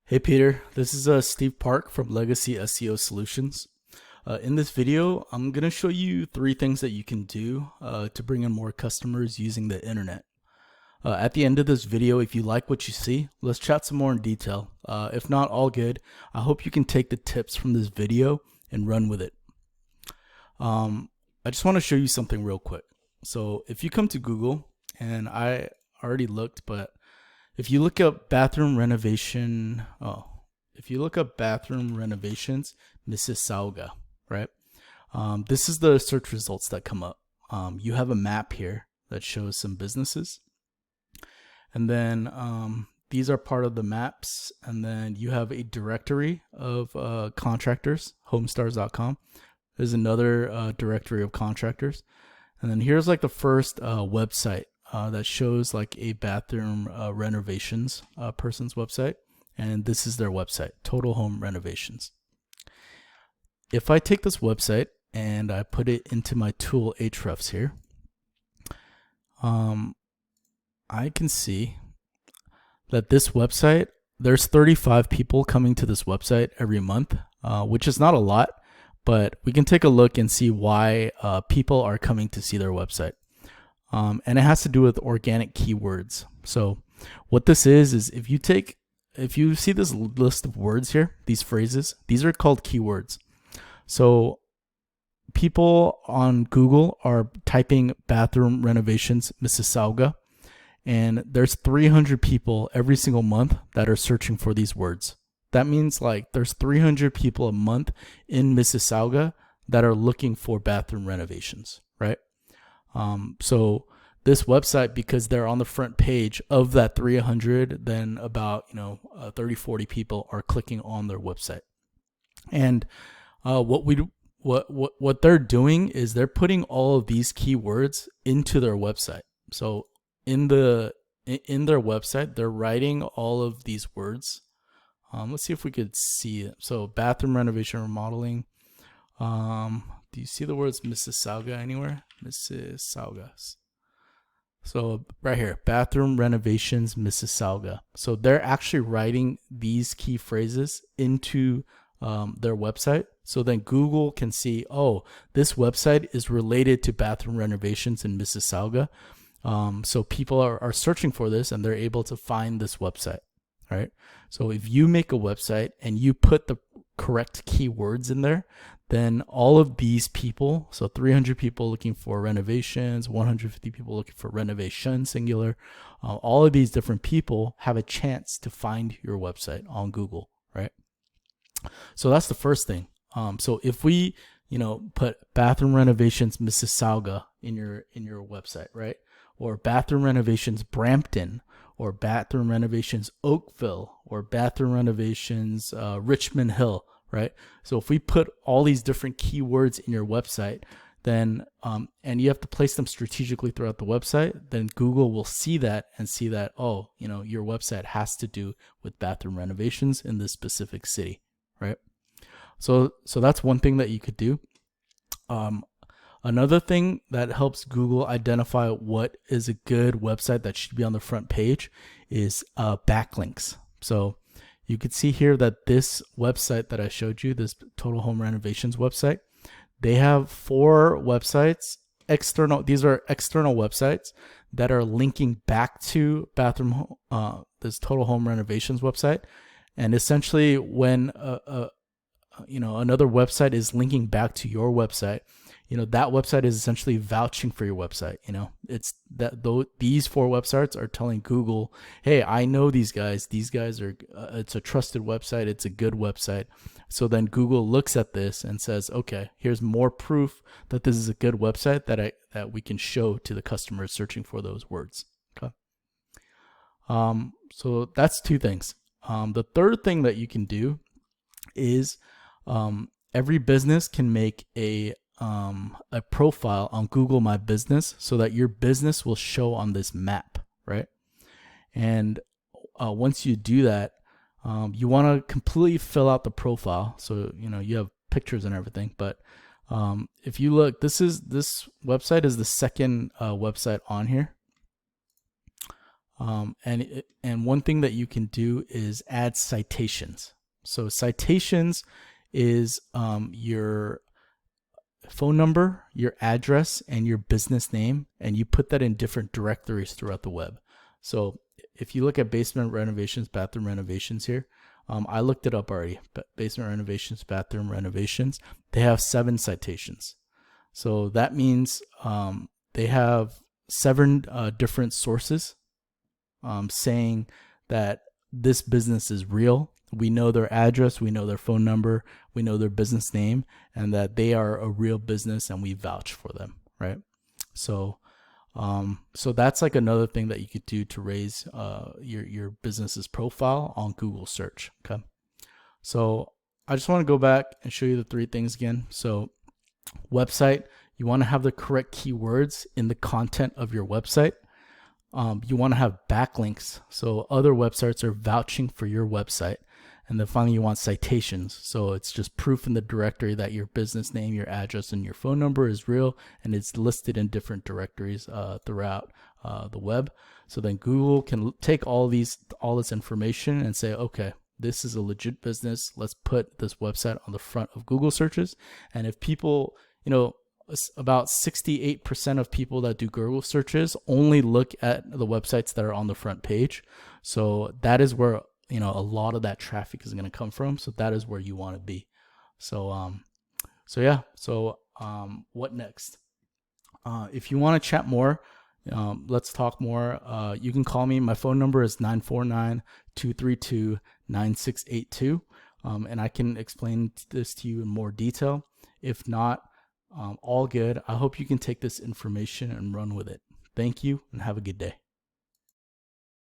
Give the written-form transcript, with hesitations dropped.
Hey Peter, this is Steve Park from Legacy SEO Solutions. In this video, I'm going to show you 3 things that you can do to bring in more customers using the internet. At the end of this video, if you like what you see, let's chat some more in detail. If not, all good. I hope you can take the tips from this video and run with it. I just want to show you something real quick. So if you come to Google, and I already looked, but if you look up bathroom renovation, Mississauga, right? This is the search results that come up. You have a map here that shows some businesses. And then these are part of the maps. And then you have a directory of contractors, homestars.com. There's another directory of contractors. And then here's like the first website that shows like a bathroom renovations person's website. And this is their website, Total Home Renovations. If I take this website and I put it into my tool Ahrefs here, I can see that this website, there's 35 people coming to this website every month, which is not a lot, but we can take a look and see why people are coming to see their website. And it has to do with organic keywords. So what this is if you see this list of words here, these phrases, these are called keywords. So people on Google are typing bathroom renovations Mississauga, and there's 300 people every single month that are searching for these words. That means like there's 300 people a month in Mississauga that are looking for bathroom renovations, right? So this website, because they're on the front page of that 300, then about 30-40 people are clicking on their website. And what they're doing is they're putting all of these keywords into their website. So in their website, they're writing all of these words. Let's see if we could see it. So bathroom renovation remodeling. Do you see the words Mississauga anywhere? Mississauga. So right here, bathroom renovations Mississauga. So they're actually writing these key phrases into their website. So then Google can see, oh, this website is related to bathroom renovations in Mississauga. So people are searching for this and they're able to find this website, right? So if you make a website and you put the correct keywords in there, then all of these people, so 300 people looking for renovations, 150 people looking for renovation singular, all of these different people have a chance to find your website on Google, right? So that's the first thing. So if we, put bathroom renovations Mississauga in your website, right? Or bathroom renovations Brampton, or bathroom renovations Oakville, or bathroom renovations Richmond Hill, right? So if we put all these different keywords in your website, then and you have to place them strategically throughout the website, then Google will see that and see that, oh, your website has to do with bathroom renovations in this specific city, right? So that's one thing that you could do. Another thing that helps Google identify what is a good website that should be on the front page is backlinks. So you could see here that this website that I showed you, this Total Home Renovations website, they have 4 websites, external. These are external websites that are linking back to this Total Home Renovations website. And essentially when another website is linking back to your website, that website is essentially vouching for your website. It's that these 4 websites are telling Google, hey, I know these guys. These guys are, it's a trusted website. It's a good website. So then Google looks at this and says, okay, here's more proof that this is a good website that we can show to the customers searching for those words. Okay. So that's 2 things. The third thing that you can do is every business can make a profile on Google My Business so that your business will show on this map, right? And once you do that, you want to completely fill out the profile. So, you have pictures and everything, but if you look, this website is the second website on here. And one thing that you can do is add citations. So citations is your phone number, your address, and your business name, and you put that in different directories throughout the web. So if you look at basement renovations, bathroom renovations here, I looked it up already. Basement renovations, bathroom renovations, they have 7 citations. So that means they have 7 different sources saying that this business is real. We know their address, we know their phone number, we know their business name, and that they are a real business and we vouch for them, right? So so that's like another thing that you could do to raise your business's profile on Google search. Okay. So I just want to go back and show you the 3 things again. So website, you want to have the correct keywords in the content of your website. You want to have backlinks, so other websites are vouching for your website. And then finally, you want citations. So it's just proof in the directory that your business name, your address, and your phone number is real, and it's listed in different directories throughout the web. So then Google can take all this information and say, okay, this is a legit business. Let's put this website on the front of Google searches. And if people, about 68% of people that do Google searches only look at the websites that are on the front page. So that is where a lot of that traffic is going to come from. So that is where you want to be. So what next? If you want to chat more, let's talk more. You can call me. My phone number is 949-232-9682. And I can explain this to you in more detail. If not, all good. I hope you can take this information and run with it. Thank you and have a good day.